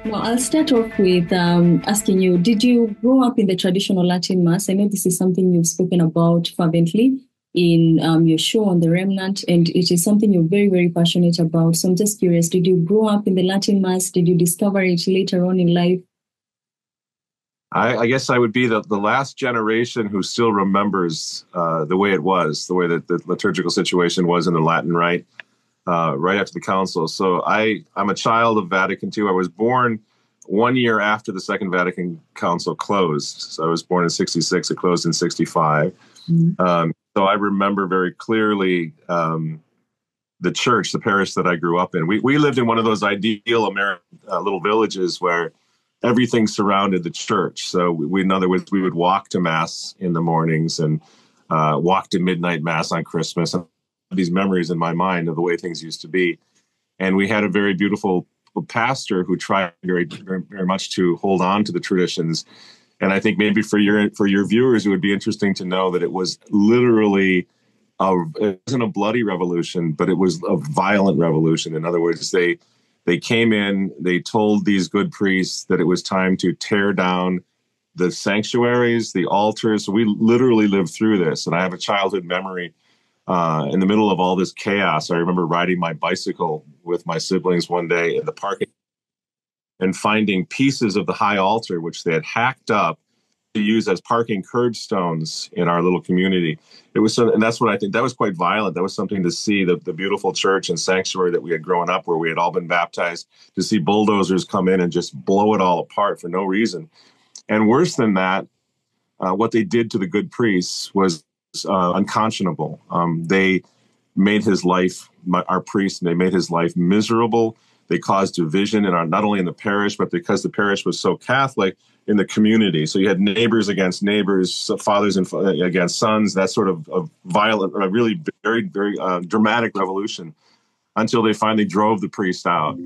Well, I'll start off with asking you, did you grow up in the traditional Latin Mass? I know this is something you've spoken about fervently in your show on the Remnant, and it is something you're very, very passionate about. So I'm just curious, did you grow up in the Latin Mass? Did you discover it later on in life? I guess I would be the last generation who still remembers the way it was, the way that the liturgical situation was in the Latin Rite, right after the council. So I'm a child of Vatican II. I was born 1 year after the Second Vatican Council closed. So I was born in 66. It closed in 65. So I remember very clearly the church, the parish that I grew up in. We lived in one of those ideal American little villages where everything surrounded the church. So in other words, we would walk to Mass in the mornings and walk to midnight Mass on Christmas. And these memories in my mind of the way things used to be. And we had a very beautiful pastor who tried very, very, very much to hold on to the traditions. And I think maybe for your viewers, it would be interesting to know that it was literally it wasn't a bloody revolution, but it was a violent revolution. In other words, they came in, they told these good priests that it was time to tear down the sanctuaries, the altars. So we literally lived through this. And I have a childhood memory in the middle of all this chaos. I remember riding my bicycle with my siblings one day in the parking and finding pieces of the high altar, which they had hacked up to use as parking curbstones in our little community. It was so, and that's what I think, that was quite violent. That was something to see the beautiful church and sanctuary that we had grown up, where we had all been baptized, to see bulldozers come in and just blow it all apart for no reason. And worse than that, what they did to the good priests was unconscionable. They made his life, our priest, they made his life miserable. They caused division not only in the parish, but because the parish was so Catholic, in the community. So you had neighbors against neighbors, fathers against sons, that sort of violent, really very, very dramatic revolution, until they finally drove the priest out.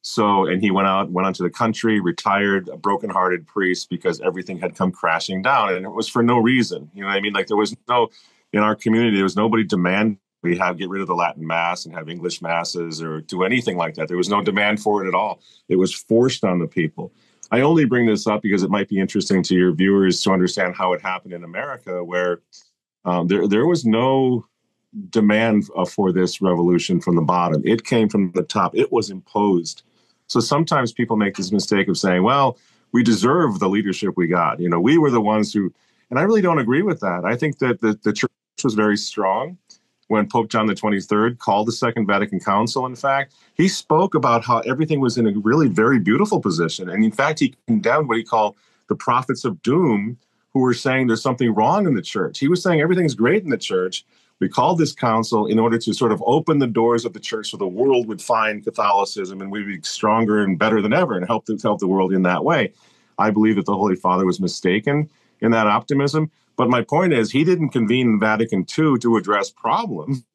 So, and he went onto the country, retired, a brokenhearted priest, because everything had come crashing down. And it was for no reason. You know what I mean? Like, in our community, there was nobody demanding we get rid of the Latin Mass and have English Masses or do anything like that. There was no demand for it at all. It was forced on the people. I only bring this up because it might be interesting to your viewers to understand how it happened in America, where there was no demand for this revolution from the bottom. It came from the top. It was imposed. So sometimes people make this mistake of saying, well, we deserve the leadership we got. You know, we were the ones who, and I really don't agree with that. I think that the church was very strong. When Pope John the 23rd called the Second Vatican Council, in fact, he spoke about how everything was in a really very beautiful position. And in fact, he condemned what he called the prophets of doom, who were saying there's something wrong in the church. He was saying everything's great in the church. We called this council in order to sort of open the doors of the church so the world would find Catholicism and we'd be stronger and better than ever and help the world in that way. I believe that the Holy Father was mistaken in that optimism. But my point is, he didn't convene Vatican II to address problems.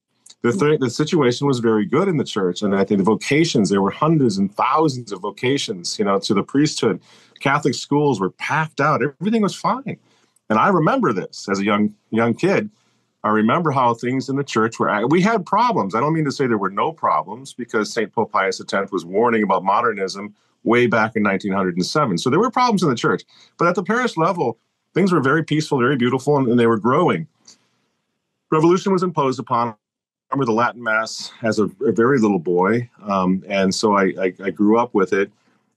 The situation was very good in the church. And I think the vocations, there were hundreds and thousands of vocations, to the priesthood. Catholic schools were packed out. Everything was fine. And I remember this as a young kid. I remember how things in the church we had problems. I don't mean to say there were no problems, because St. Pope Pius X was warning about modernism way back in 1907. So there were problems in the church. But at the parish level, things were very peaceful, very beautiful, and they were growing. Revolution was imposed upon. I remember the Latin Mass as a very little boy, and so I grew up with it.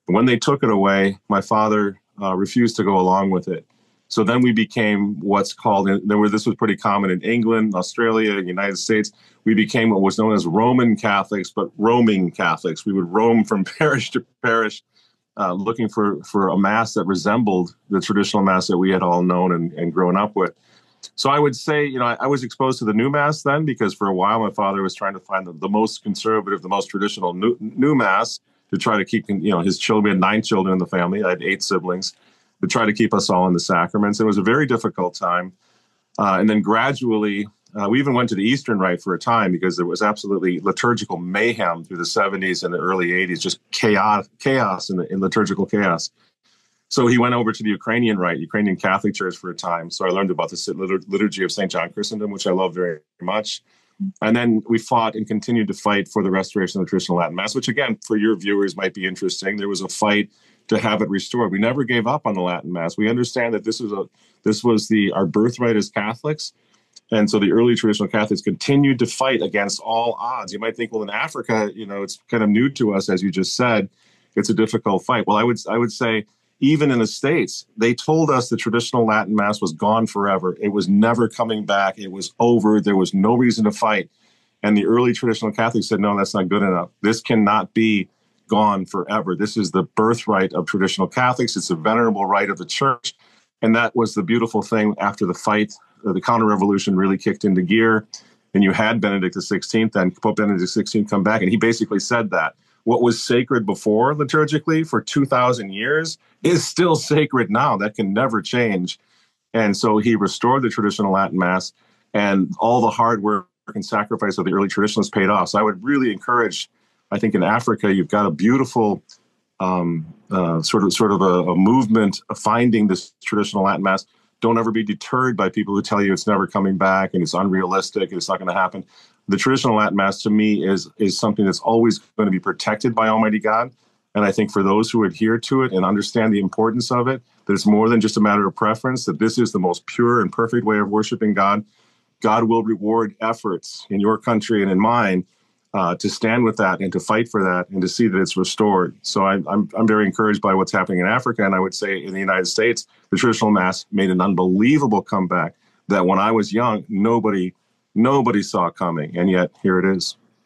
When they took it away, my father refused to go along with it. So then we became what's called, this was pretty common in England, Australia, United States. We became what was known as Roman Catholics, but roaming Catholics. We would roam from parish to parish, looking for a Mass that resembled the traditional Mass that we had all known and grown up with. So I would say, I was exposed to the new Mass then, because for a while my father was trying to find the most conservative, the most traditional new Mass to try to keep, his children. We had 9 children in the family. I had 8 siblings, to try to keep us all in the sacraments. It was a very difficult time. And then gradually, we even went to the Eastern Rite for a time, because there was absolutely liturgical mayhem through the 70s and the early 80s, just chaos in liturgical chaos. So he went over to the Ukrainian Rite, Ukrainian Catholic Church, for a time. So I learned about the liturgy of St. John Chrysostom, which I love very much. And then we fought and continued to fight for the restoration of the traditional Latin Mass, which again, for your viewers might be interesting. There was a fight to have it restored. We never gave up on the Latin Mass. We understand that this was our birthright as Catholics. And so the early traditional Catholics continued to fight against all odds. You might think, well, in Africa, it's kind of new to us, as you just said. It's a difficult fight. Well, I would say even in the States, they told us the traditional Latin Mass was gone forever. It was never coming back. It was over. There was no reason to fight. And the early traditional Catholics said, no, that's not good enough. This cannot be gone forever. This is the birthright of traditional Catholics. It's a venerable right of the church. And that was the beautiful thing after the fight. The counter-revolution really kicked into gear. And you had Benedict XVI, then Pope Benedict XVI come back. And he basically said that what was sacred before liturgically for 2,000 years is still sacred now. That can never change. And so he restored the traditional Latin Mass, and all the hard work and sacrifice of the early traditionalists paid off. So I would really encourage, I think in Africa, you've got a beautiful sort of a movement of finding this traditional Latin Mass. Don't ever be deterred by people who tell you it's never coming back and it's unrealistic and it's not going to happen. The traditional Latin Mass, to me, is something that's always going to be protected by Almighty God. And I think for those who adhere to it and understand the importance of it, that it's more than just a matter of preference, that this is the most pure and perfect way of worshiping God. God will reward efforts in your country and in mine to stand with that and to fight for that and to see that it's restored. So I'm very encouraged by what's happening in Africa. And I would say in the United States, the traditional Mass made an unbelievable comeback that when I was young, nobody saw coming. And yet here it is.